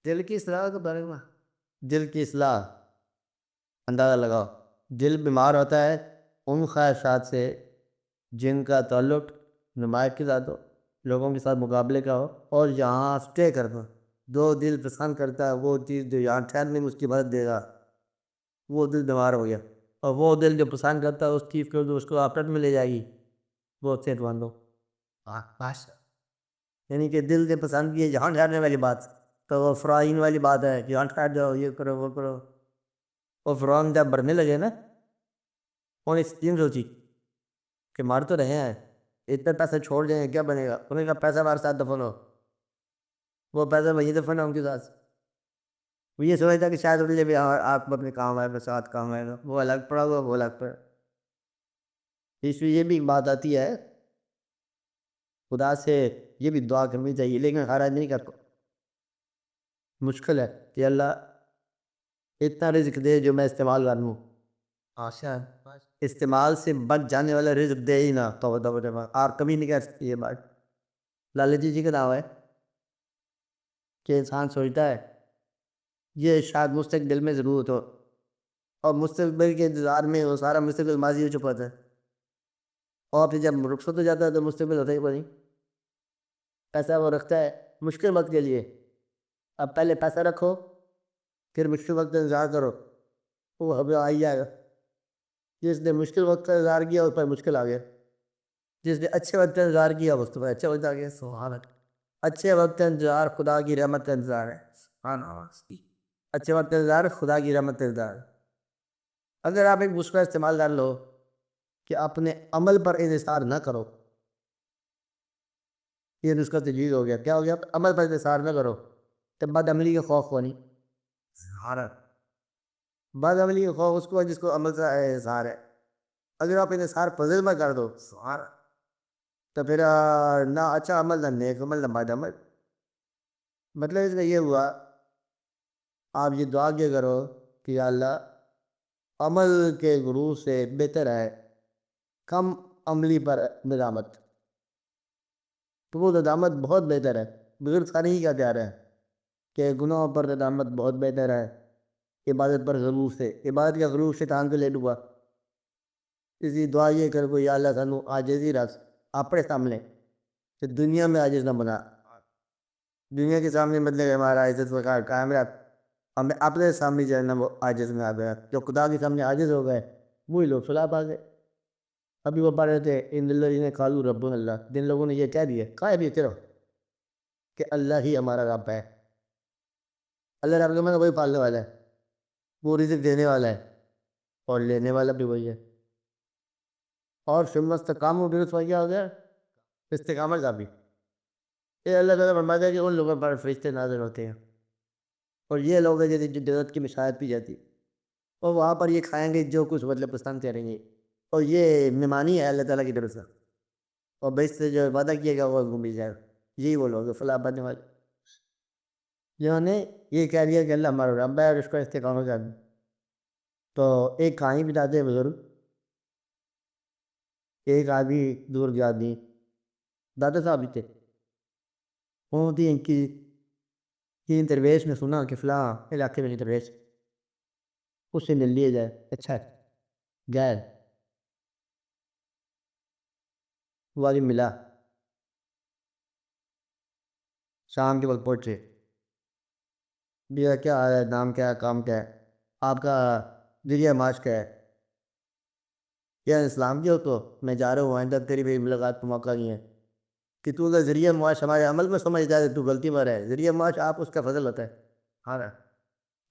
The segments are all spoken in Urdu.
دل کی اصلاح کے بارے میں، دل کی اصلاح اندازہ لگاؤ۔ دل بیمار ہوتا ہے ان خواہشات سے جن کا تعلق نمایت کے ساتھ ہو، لوگوں کے ساتھ مقابلے کا ہو، اور یہاں اسٹے کرنا۔ جو دل پسند کرتا ہے وہ چیز جو یہاں ٹھہرنے میں اس کی مدد دے گا، وہ دل بیمار ہو گیا۔ اور وہ دل جو پسند کرتا ہے اس چیز کو جو اس کو آپرٹ میں لے جائے گی، وہ صحت مند ہو۔ یعنی کہ دل سے پسند کی ہے جہاں ٹھہرنے والی بات، تو وہ فرائین والی بات ہے کہ یہاں ٹھہر جاؤ، یہ کرو وہ کرو۔ اور فرعون جب بڑھنے لگے نا، انہوں نے اسکیم سوچی کہ مار تو رہے ہیں، اتنے پیسے چھوڑ جائیں کیا بنے گا؟ انہوں نے کہا پیسہ ہمارے ساتھ دفن ہو۔ وہ پیسہ وہی دفن ہے ان کے ساتھ۔ وہ یہ سمجھتا کہ شاید ان بھی آپ اپنے کام آئے گا، ساتھ کام آئے گا، وہ الگ پڑا ہوا، وہ الگ پڑا۔ اس لیے یہ بھی ایک بات آتی ہے، خدا سے یہ بھی دعا کرنی چاہیے، لیکن ہر آدمی نہیں کرتا۔ مشکل ہے کہ اللہ اتنا رزق دے جو میں استعمال کر لوں، استعمال سے بچ جانے والا رزق دے ہی نہ۔ توبہ توبہ توبہ، آپ کبھی نہیں کہہ سکتی یہ بات۔ لالہ جی کا نام ہے کہ انسان سوچتا ہے یہ شاید مستقبل میں ضرورت ہو، اور مستقبل کے انتظار میں وہ سارا مستقبل ماضی ہو چکا ہے، اور پھر جب رخصت ہو جاتا ہے تو مستقبل ہوتا ہی کوئی نہیں۔ پیسہ وہ رکھتا ہے مشکل وقت کے لیے۔ اب پہلے پیسہ رکھو، پھر مشکل وقت انتظار کرو، وہ ابھی آ ہی جائے گا۔ جس نے مشکل وقت کا انتظار کیا اس پر مشکل آ گیا، جس نے اچھے وقت کا انتظار کیا اس پر اچھا وقت آ گیا۔ سبحان اللہ۔ اچھے وقت کا انتظار خدا کی رحمت کا انتظار ہے۔ سبحان اللہ۔ اچھے وقت کا انتظار خدا کی رحمت کا انتظار ہے۔ اگر آپ ایک نسخہ استعمال کر لو کہ اپنے عمل پر انحصار نہ کرو، یہ نسخہ تجویز ہو گیا۔ کیا ہو گیا؟ عمل پر انحصار نہ کرو، تو بد عملی کا خوف ہو نہیں۔ بد عملی کا خوف اس کو ہے جس کو عمل سے انحصار ہے۔ اگر آپ انحصار فضل میں کر دو تو پھر نہ اچھا عمل، نہ نیک عمل، نہ بد عمل۔ مطلب اس کا یہ ہوا، آپ یہ دعا کیا کرو کہ یا اللہ عمل کے غرور سے بہتر ہے کم عملی پر ندامت۔ تو وہ ندامت بہت بہتر ہے۔ بزرگ سارے ہی کا پیار ہے کہ گناہوں پر ندامت بہت بہتر ہے عبادت پر غرور سے۔ عبادت کا غرور شیطان کو لے ڈوبا۔ اس لیے دعا یہ کر کو یا اللہ سانو عاجزی رکھ اپنے سامنے، کہ دنیا میں عاجز نہ بنا۔ دنیا کے سامنے مطلب ہمارا عزت وقار قائم رکھ، ہمیں اپنے سامنے جو ہے نا وہ عاجز میں آ گیا۔ جو خدا کے سامنے عاجز ہو گئے وہی لوگ فلاح پا گئے۔ ابھی وہ پڑھ رہے تھے ان الذین قالوا ربنا اللہ، جن لوگوں نے یہ کہہ دیا، کہا بھی کرو کہ اللہ ہی ہمارا رب ہے۔ اللہ رب کا مطلب وہی پالنے والا ہے، وہ رزق دینے والا ہے، اور لینے والا بھی وہی ہے۔ اور ثم استقاموا بھی رسوائیہ ہو گیا استقامت کا بھی۔ یہ اللہ تعالیٰ فرماتا ہے کہ ان لوگوں پر فرشتے نازل ہوتے ہیں، اور یہ لوگ ہیں جیسے جو جنت کی مشاہد پی جاتی، اور وہاں پر یہ کھائیں گے جو کچھ مطلب پسند کریں گے، اور یہ مہمانی ہے اللہ تعالیٰ کی طرف سے، اور بہشت سے جو وعدہ کیے گا وہ مل جائے گا۔ یہی وہ لوگ فلاح پانے والے جنہوں نے یہ کہہ دیا کہ اللہ ہمارا رب ہے اور اس کو استقامت کر دیں۔ تو ایک کہانی بتاتے ہیں بزرگ، ایک آدمی دور کے آدمی دادا صاحب بھی تھے، انہوں نے ان کی درویش نے سنا کہ فلاں علاقے میں درویش، اس سے مل لیا جائے۔ اچھا گئے، وہ آدمی ملا، شام کے وقت پہنچے، بھیا کیا حال ہے، نام کیا ہے، کام کیا ہے، آپ کا ذریعہ معاش کیا ہے؟ یا اسلام کی ہو تو میں جا رہا ہوں، آئندہ تیری بھی ملاقات کا موقع نہیں ہے۔ کہ تو اگر ذریعہ معاش ہمارے عمل میں سمجھتا ہے تو غلطی میں ہے۔ ذریعہ معاش آپ اس کا فضل ہوتا ہے۔ ہاں،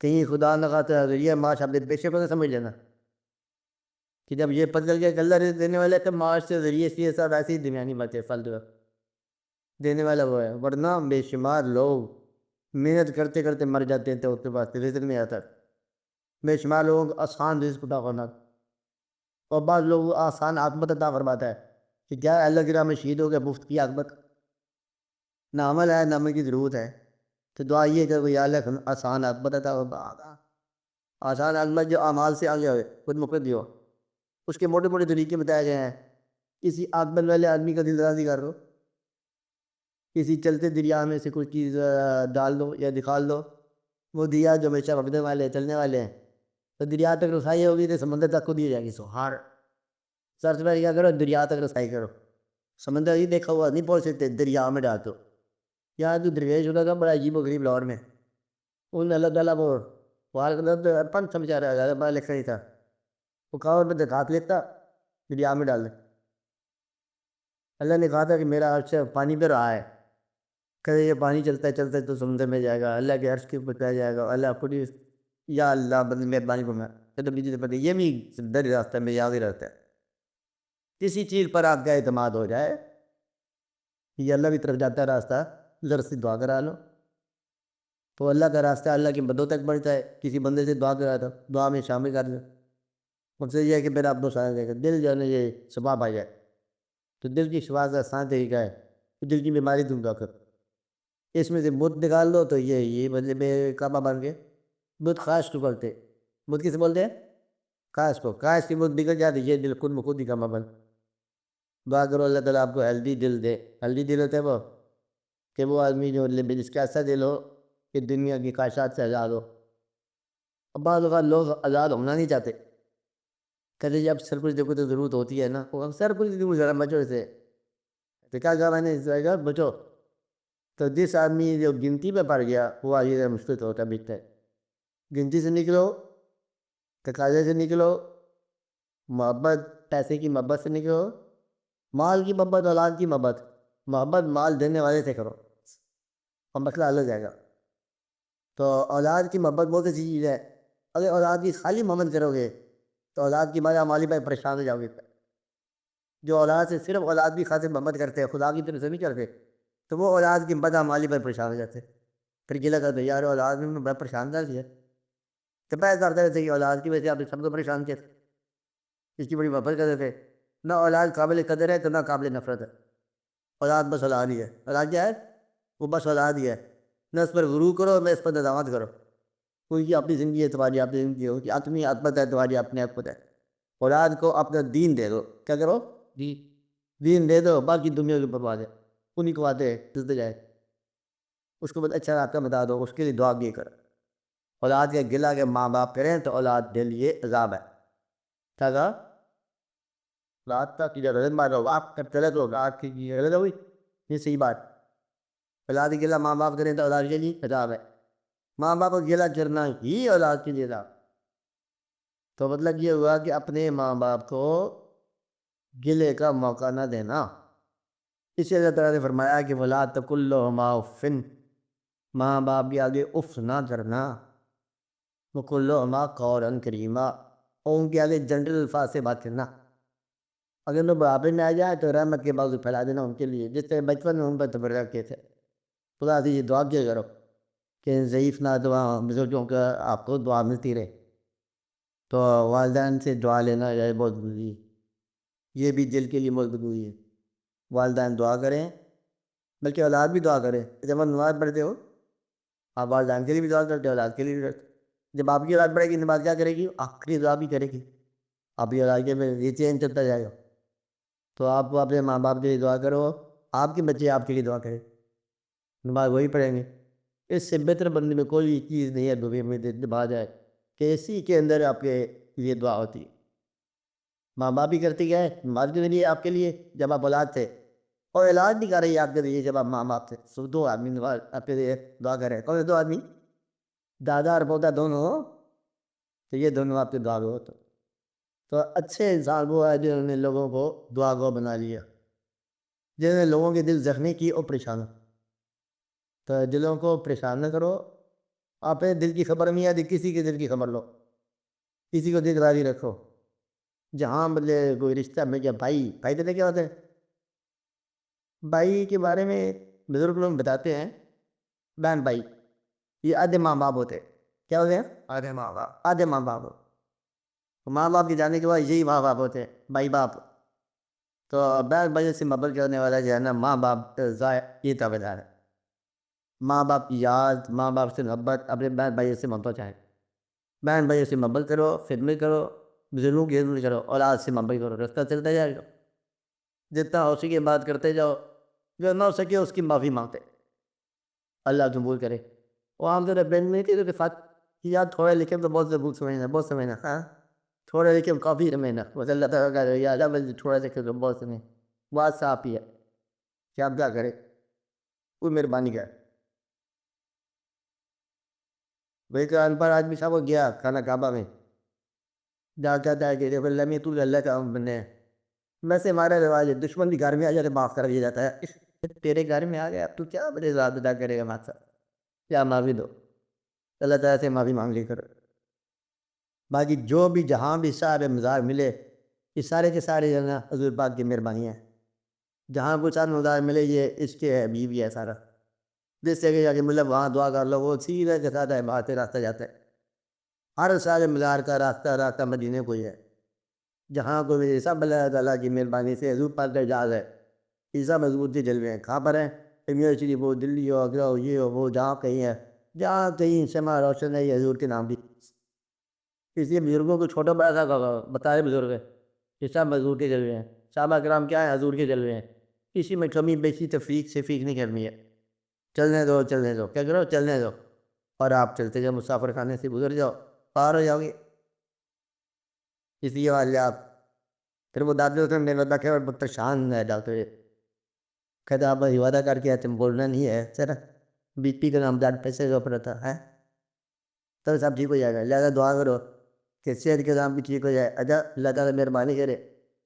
کہیں خدا نہ خواستہ ذریعہ معاش اپنے پیشے کو نہ سمجھ لینا، کہ جب یہ پتہ چل گیا کہ اللہ رزق دینے والا ہے تو معاش سے ذریعے سے سب ایسی درمیانی باتیں، فل دینے والا وہ ہے۔ ورنہ بے شمار لوگ محنت کرتے کرتے مر جاتے ہیں تو اس کے پاس رزق نہیں آتا۔ بے شمار لوگوں کو آسان رزق عطا کرنا، اور بعض لوگوں کو آسان عاقبت عطا فرماتا ہے کہ کیا اللہ کی راہ میں شہید ہو گیا، مفت کی عاقبت، نہ عمل ہے نہ عمل کی ضرورت ہے۔ تو دعا یہ کہ یا اللہ آسان عاقبت عطا فرما، آسان عاقبت جو اعمال سے آگے ہوئے خود مقد ہو۔ اس کے موٹے موٹے طریقے بتائے گئے ہیں۔ کسی عاقبت والے آدمی کا دل راضی کر دو، کسی چلتے دریا میں سے کوئی چیز ڈال دو یا نکال دو، وہ دریا جو ہمیشہ بگنے والے چلنے والے ہیں، تو دریا تک رسائی ہوگی تو سمندر تک خود ہی جائے گی. سہار سر سے پہلے کیا کرو، دریا تک رسائی کرو. سمندر ہی دیکھا ہوا نہیں پہنچ سکتے، دریا میں ڈال دو. یہاں تو درویش ہوتا تھا بڑا عجیب و غریب لاہور میں، ان اللہ تعالیٰ وہ وہاں پن سمجھا رہا ہے، بڑا لکھا نہیں تھا، وہ کاغذ میں دکھا لیتا، دریا میں ڈال دے. اللہ نے کہا تھا کہ میرا عرش پانی پہ رہا ہے، کہ یہ پانی چلتا ہے چلتا ہے تو سمندر میں جائے گا، اللہ کے عرش کے اوپر پہ جائے گا. اللہ خود ہی یا اللہ بندے مہربانی کو میں یہ بھی در راستہ میں یاد ہی رہتا ہے. کسی چیز پر آپ کا اعتماد ہو جائے، یہ اللہ کی طرف جاتا ہے راستہ، ذرا سی دعا کرا لو تو اللہ کا راستہ اللہ کی بندوں تک بڑھتا ہے. کسی بندے سے دعا کرا دو، دعا میں شامل کر لو. مقصد یہ ہے کہ میرا اپنا سارا دے گا، دل جو ہے نا یہ شفا پا جائے. تو دل کی شفا کا آسان طریقہ ہے کہ دل کی بیماری دور دعا کرو. اس میں سے بت نکال دو تو یہ مطلب میں کعبہ بن گئے. بت خاص کو بولتے، بت کسے بولتے ہیں؟ خاص کو. خاص کی بت نکل جاتی، یہ دل خود بخود ہی کعبہ بن. دعا کرو اللہ تعالیٰ آپ کو ہیلدی دل دے. ہیلدی دل ہوتا ہے وہ کہ وہ آدمی جو جس کا ایسا دل ہو کہ دنیا کی خواہشات سے آزاد ہو. اب بعض اوقات لوگ آزاد ہونا نہیں چاہتے، کہتے جب سرپرست دیکھو تو ضرورت ہوتی ہے نا، وہ سرپرست دیکھو ذرا بچو سے، تو کیا کہا میں نے اس طرح بچو. تو جس آدمی جو گنتی پہ پڑ گیا وہ آگے مشکل ہوتا ہے، بکتا ہے. گنتی سے نکلو، تقاضے سے نکلو، محبت پیسے کی محبت سے نکلو، مال کی محبت، اولاد کی محبت. محبت مال دینے والے سے کرو اور مسئلہ حل ہو جائے گا. تو اولاد کی محبت بہت اچھی چیز ہے. اگر اولاد کی خالی محبت کرو گے تو اولاد کی مالا مالی پہ پریشان ہو جاؤ گے. جو اولاد سے صرف اولاد کی خاطر محبت کرتے ہیں، خدا کی طرف سے نہیں کرتے، تو وہ اولاد کی مالا مالی پر پریشان ہو جاتے. پھر گلا کرتے یار اولاد میں بڑا پریشان کر دیا، تو پیسہ کرتے رہتے کہ اولاد کی وجہ سے آپ سب کو پریشان کیا، اس کی بڑی محبت کرتے تھے. نہ اولاد قابل قدر ہے تو نہ قابل نفرت ہے. اولاد بس اولاد ہی ہے. اولاد کیا ہے؟ وہ بس اولاد ہی ہے. نہ اس پر غرور کرو نہ اس پر ندامت کرو. کوئی کی اپنی زندگی ہے، تمہاری اپنی زندگی ہو، اپنی عظمت ہے، تمہاری اپنی عظمت ہے. اولاد کو اپنا دین دے دو. کیا کرو؟ دین دے دو، باقی دنیا کی برباد ہے. انہیں کو آتے چلتے جائے، اس کو بس اچھا راستہ بتا دو، اس کے لیے دعا بھی کرو. اولاد کے گلا کے ماں باپ کریں تو اولاد کے لیے عذاب ہے. کیا کہا؟ اولاد کا کیا غلط مارو آپ کا غلط ہوگا، آپ کی غلط ہوئی، یہ صحیح بات. اولاد کے گلا ماں باپ کریں تو اولاد کے لیے عذاب ہے. ماں باپ کو گلا کرنا ہی اولاد کے لیے عذاب. تو مطلب یہ ہوا کہ اپنے ماں باپ کو گلے کا موقع نہ دینا. اسی اللہ تعالیٰ نے فرمایا کہ وَلَا تَقُل لَّهُمَا اُفٍّ، ماں باپ کے آگے اف نہ کرنا. وَقُل لَّهُمَا قَوْلًا كَرِيمًا، اور ان کے آگے جنرل الفاظ سے بات کرنا. اگر وہ بڑھاپے میں آ جائے تو رحمت کے باغ پھیلا دینا ان کے لیے، جس طرح بچپن میں ان پر تبرک کیے تھے. خدا سے یہ دعا کیا کرو کہ ضعیف نہ دعا بزرگوں کا آپ کو دعا ملتی رہے. تو والدین سے دعا لینا یہ بہت ضروری ہے، یہ بھی دل کے لیے بہت ضروری ہے. والدین دعا کریں، بلکہ اولاد بھی دعا کرے. جب آپ نماز پڑھتے ہو آپ والدین کے لیے بھی دعا کرتے ہو، اولاد کے لیے بھی کرتے. جب آپ کی اولاد پڑھے گی نماز کیا کرے گی؟ آخری دعا بھی کرے گی. آپ کی اولاد کے میں یہ چین چلتا جائے گا. تو آپ اپنے ماں باپ کے لیے دعا کرو، آپ کے بچے آپ کے لیے دعا کریں، نماز وہی پڑھیں گے. اس سے بہتر بندے میں کوئی چیز نہیں ہے دنیا میں دبا جائے کہ اسی کے اندر آپ کے لیے دعا ہوتی ہے. ماں باپ بھی کرتی گئے نماز کے لیے آپ کے لیے جب آپ اولاد تھے، اور اولاد نہیں کر رہی ہے آپ کے لیے جب آپ ماں باپ تھے. سب دو آدمی نماز آپ کے لیے دعا کر رہے ہیں. کون دو آدمی؟ دادا اور پوتا دونوں ہو تو یہ دونوں آپ کے دعا گو ہوتے. تو اچھے انسان وہ ہے جنہوں نے لوگوں کو دعا گو بنا لیا، جنہوں نے لوگوں کے دل زخمی کی اور پریشان ہو. تو دلوں کو پریشان نہ کرو. آپ دل کی خبر نہیں آتی، کسی کے دل کی خبر لو، کسی کو دل راضی رکھو. جہاں بلے کوئی رشتہ میں کیا بھائی تو کیا ہوتے ہیں؟ بھائی کے بارے میں بزرگ لوگ بتاتے ہیں بہن بھائی یہ آدھے ماں باپ ہوتے. کیا ہوتے ہیں؟ آدھے ماں باپ. آدھے ماں باپ. ماں باپ کے جانے کے بعد یہی ماں باپ ہوتے ہیں، بھائی باپ. تو بہن بھائی سے محبت کرنے والا جو ہے نا ماں باپ یہ تابع دار ہے. ماں باپ کی یاد، ماں باپ سے محبت، اپنے بہن بھائی سے محبت چاہیں. بہن بھائی سے محبت کرو، خدمت کرو، بزرگوں کی خدمت کرو، اولاد سے محبت کرو، رستہ چلتا جائے گا. جتنا ہو سکے بات کرتے جاؤ، جو نہ ہو سکے اس کی معافی مانگتے. اللہ قبول کرے. وہاں تو بین میں تھی کے ساتھ یا تھوڑا لکھے تو بہت سمجھنا ہاں تھوڑا لکھے کافی سمجھنا بس اللہ تعالیٰ کا یا تھوڑا لکھے تو بہت سمجھ بات صاف ہی ہے کہ آپ کیا کرے کوئی مہربانی کر بھائی کہ ان پڑھ آدمی صاحب کو گیا کھانا کعبہ میں جا کہتا ہے کہ لمی تو اللہ کا بنے ویسے ہمارا رواج ہے دشمن بھی گھر میں آ جاتے معاف کر دیا جاتا ہے تیرے گھر میں آ گیا اب تو کیا بڑے ذات ادا کرے گا مات صاحب کیا معافی دو اللہ تعالیٰ سے معافی مانگ لی کرو باقی جو بھی جہاں بھی سارے مزاج ملے یہ سارے کے سارے جو ہے نا حضور پاک کی مہربانی ہے جہاں کچھ سارے مزاج ملے یہ اس کے ہے بیوی ہے سارا جس سے کہ مطلب وہاں دعا کر لو وہ سیدھے کے ساتھ ہے بات راستہ جاتا ہے ہر سارے مزار کا راستہ مدینے کو ہی ہے جہاں کو بھی سب اللہ تعالیٰ کی مہربانی سے حضور پاک کا اعزاز ہے یہ سب حضور کے جلوے ہیں کہاں پر ہیں یونیورسٹی وہ دلی ہو آگرہ ہو یہ ہو وہ جہاں کہیں ہے جہاں کہیں شمع روشن ہے یہ حضور کے نام بھی اس لیے بزرگوں کو چھوٹا بڑا سا بتائے بزرگ ہے یہ سب حضور کے جلوے ہیں صحابہ کرام کیا ہے حضور کے جلوے ہیں اسی میں کمی بیشی تفریق سے فیق نہیں کرنی ہے چلنے دو کیا کرو چلنے دو اور آپ چلتے جاؤ مسافر خانے سے گزر جاؤ پار ہو جاؤ گے اس لیے والے آپ پھر وہ دادے اس نے بیٹھے اور بہت شان ہے ڈاکٹر کہتے آپ وعدہ کر کے تم بولنا نہیں ہے سر بی پی کا نام بلڈ پریشر کا اوپر ہوتا ہے تو سب ٹھیک ہو جائے گا لہٰذا دعا کرو کہ صحت کے نام بھی ٹھیک ہو جائے اچھا اللہ تعالیٰ مہربانی کرے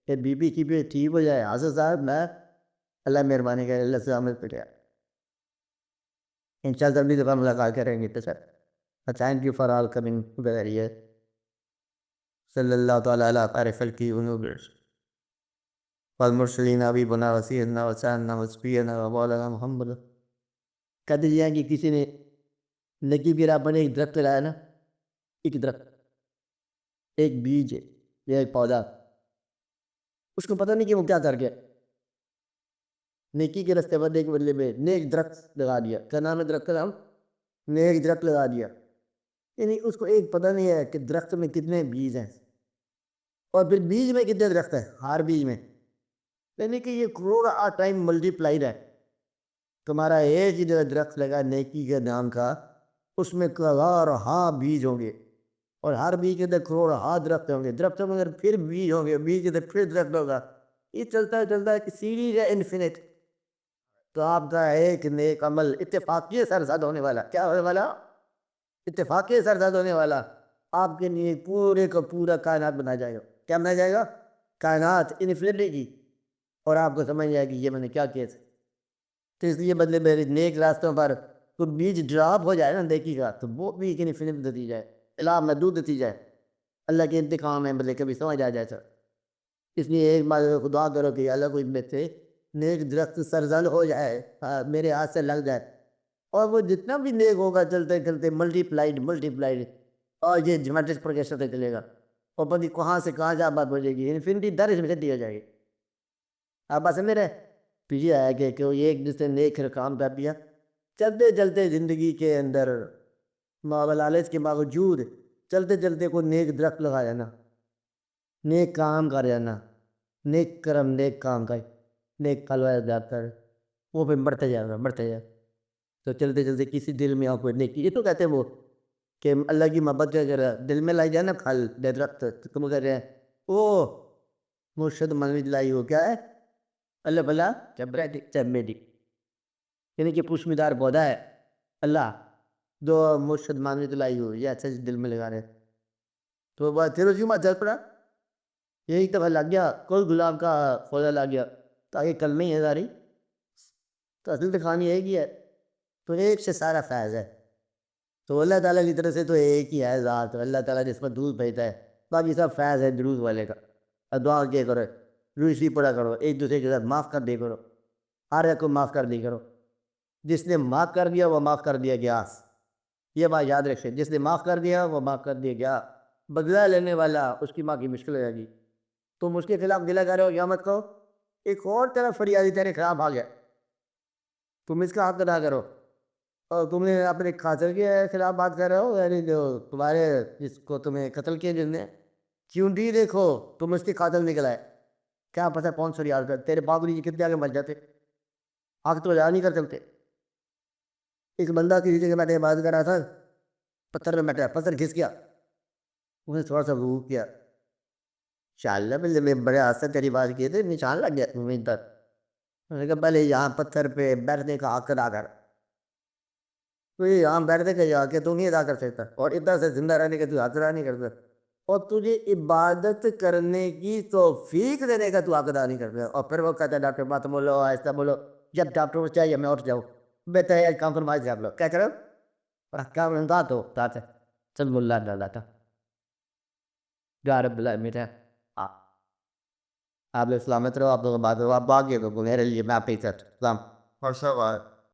کہ بی پی کی بھی ٹھیک ہو جائے حاضر صاحب میں اللہ مہربانی کرے اللہ سے عمل پہ گیا ان شاء اللہ اگلی دفعہ ملاقات کریں گے تو sir thank you for all coming together صلی اللہ تعالیٰ علیہ خیر خلقہ والمرسلین حبیبنا وسیلنا وسیلنا وصفینا ومولانا محمد کہتے ہیں کہ کسی نے نکی کی راہ پر ایک درخت لایا نا ایک درخت ایک بیج ہے یا ایک پودا اس کو پتہ نہیں کہ وہ کیا کر گیا نیکی کے راستے پر ایک بدلے میں نیک درخت لگا دیا کیا نام ہے درخت کا نام نیک درخت لگا دیا یعنی اس کو ایک پتہ نہیں ہے کہ درخت میں کتنے بیج ہیں اور پھر بیج میں کتنے درخت ہیں ہر بیج میں یعنی کہ یہ کروڑ ٹائم ملٹی پلائڈ ہے تمہارا ایک ہی درخت لگا نیکی کے نام کا اس میں ہزاروں بیج ہوں گے اور ہر بیج کے اندر کروڑ درخت ہوں گے درختوں میں اگر پھر بیج ہوں گے بیج کے اندر پھر درخت ہوگا یہ چلتا ہے کہ سیریز ہے انفینٹ تو آپ کا ایک نیک عمل اتفاقی سرزد ہونے والا کیا ہونے والا اتفاقی سرزد ہونے والا آپ کے لیے پورے کا پورا کائنات بنا جائے گا کیا بنا جائے گا کائنات انفینٹی کی اور آپ کو سمجھ جائے کہ یہ میں نے کیا کیا تھا تو اس لیے بدلے میرے نیک راستوں پر کوئی بیج ڈراپ ہو جائے نا نیکی کا تو وہ بھی ایک انفینٹ دیتی جائے الہ محدود دیتی جائے اللہ کے انتقام ہے بدلے کبھی سمجھ آ جائے سر اس لیے ایک بار خدا کرو کہ اللہ کو میں سے نیک درخت سرزل ہو جائے میرے ہاتھ سے لگ جائے اور وہ جتنا بھی نیک ہوگا چلتے چلتے ملٹی پلائڈ اور یہ جیومیٹرک پروگریشن سے چلے گا اور پتہ کہاں سے کہاں جا بات ہو جائے گی انفینٹی درج میں سے دی جائے گی آپ بات سمجھ رہے پیچھے آیا کہ ایک جس نے نیک کام کر دیا چلتے چلتے زندگی کے اندر لالچ کے باوجود چلتے چلتے کوئی نیک درخت لگا جانا نیک کام کر جانا نیک کرم نیک کام کر نیک پھل جاتا کر وہ پھر بڑھتے جائے تو چلتے چلتے کسی دل میں آپ کو نیکی یہ تو کہتے ہیں وہ کہ اللہ کی محبت جو اگر دل میں لائی جائے نا پھل درخت تو تم کہہ رہے ہیں او مرشد منوج لائی ہو کیا ہے اللہ بلا چمیلی یعنی کہ پوشمیدار پودا ہے اللہ دو مرشد منوج لائی ہو یہ اچھا دل میں لگا رہے تو بات پھر اسی میں چل پڑا یہی دفعہ لگ گیا کوئی گلاب کا پودا لگ گیا تاکہ کلمہ ہی ہے ساری تو اصل دکھانی ایک ہی ہے تو ایک سے سارا فیض ہے تو اللہ تعالیٰ کی طرف سے تو ایک ہی ہے ذات اللہ تعالیٰ جس پر دودھ بھیجتا ہے باقی سب فیض ہے دروز والے کا دعا کیا کرو روشی پڑا کرو ایک دوسرے کے ساتھ معاف کر دیا کرو ہر ایک کو معاف کر دی کرو جس نے معاف کر دیا وہ معاف کر دیا گیا یہ بات یاد رکھے جس نے معاف کر دیا وہ معاف کر دیا گیا بدلہ لینے والا اس کی ماں کی مشکل ہو جائے گی تم اس کے خلاف گلہ کر رہے ہو قیامت کو ایک اور طرف فریادی تیرے خلاف آ گیا تم اس کا حق ادا کرو اور تم نے اپنے قاتل کے خلاف بات کر رہے ہو یعنی جو تمہارے جس کو تمہیں قتل کیا جس نے چونٹی دیکھو تم اس کے قاتل نکل آئے کیا پتہ کون سا یاد کر تیرے باپ جی کتنے آگے مر جاتے حق تو ادا نہیں کر سکتے ایک بندہ کسی جگہ بیٹھے بات کر رہا تھا، پتھر میں بیٹھا، پتھر گھس گیا، اس نے تھوڑا سا وہ کیا، شاء پہلے میں بڑے آسان تیری بات کیے تھے، نشان لگ گیا تمہیں ادھر. میں نے کہا پہلے یہاں پتھر پہ بیٹھنے کا حق ادا کر، تو یہ یہاں بیٹھنے کا یہ حق ہے تو نہیں ادا کر سکتا، اور ادھر سے زندہ رہنے کا تو حق ادا نہیں کرتا، اور تجھے عبادت کرنے کی توفیق دینے کا تو حق ادا نہیں کرتا. اور پھر وہ کہتا ہے ڈاکٹر مت بولو، ایسا بولو. جب ڈاکٹر کو چاہیے میں اٹھ جاؤں، بہتر ہے کمپرومائز کر لو، کیا کرو کام تو چل اللہ ڈالا تھا رب العالمین. آپ لوگ سلامت رہو، آپ لوگ بات ہو، آپ آگے میرے لیے میں آپ ہی سلام.